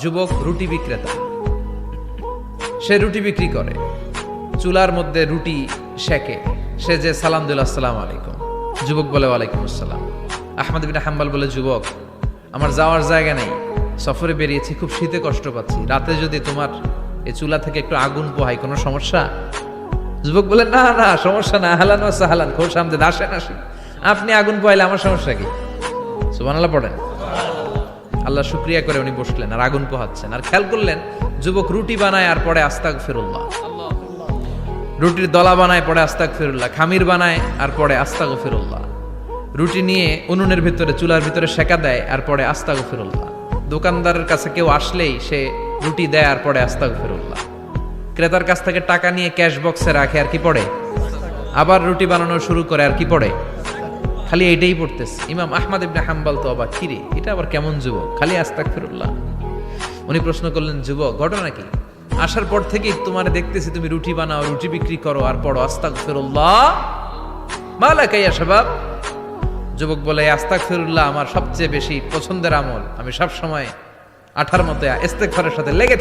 যুবক রুটি বিক্রেতা, সে রুটি বিক্রি করে, চুলার মধ্যে রুটি সেকে, সে যে সালাম দিল আসসালামু আলাইকুম, যুবক বলে ওয়ালাইকুম আসসালাম। আহমদ বিন হাম্বল বলে, যুবক আমার যাওয়ার জায়গা নেই, সফরে বেরিয়েছি, খুব শীতে কষ্ট পাচ্ছি, রাতে যদি তোমার এই চুলা থেকে একটু আগুন পোহাই কোনো সমস্যা? যুবক বলে, না না সমস্যা না, আহলান ওয়া সাহলান, খুব সামনে আসেন আসেন, আপনি আগুন পোহাইলে আমার সমস্যা কি? সুবহানাল্লাহ পড়েন। আল্লাহ শুকরিয়া করে উনি বসলেন আর আগুন পোহাচ্ছেন, আর খেয়াল করলেন যুবক রুটি বানায় আর পরে আস্তাগফিরুল্লাহ, রুটির দলা বানায় পরে আস্তাগফিরুল্লাহ, খামির বানায় আর পরে আস্তাগফিরুল্লাহ, রুটি নিয়ে উনুনের ভিতরে চুলার ভিতরে সেকা দেয় আর পরে আস্তাগফিরুল্লাহ, দোকানদারের কাছে কেউ আসলেই সে রুটি দেয় আর পরে আস্তাগফিরুল্লাহ, ক্রেতার কাছ থেকে টাকা নিয়ে ক্যাশ বক্সে রাখে আর কি পড়ে, আবার রুটি বানানো শুরু করে আর কি পড়ে, খালি এইটাই পড়তেছে। ইমাম আহমদ ইবনে হাম্বল তো অবাক, কিরে এটা আবার কেমন যুবক, খালি আস্তাগফিরুল্লাহ। উনি প্রশ্ন করলেন, যুবক ঘটনা কি? আসার পর থেকেই তোমার দেখতেছি তুমি রুটি বানাও, রুটি বিক্রি করো আর পড়ো আস্তাগফিরুল্লাহ, মালাকা ইয়া শাবাব। যুবক বলে, আস্তাগফিরুল্লাহ আমার সবচেয়ে বেশি পছন্দের আমল, আমি সব সময় আঠার মতো ইস্তেগফারের সাথে লেগে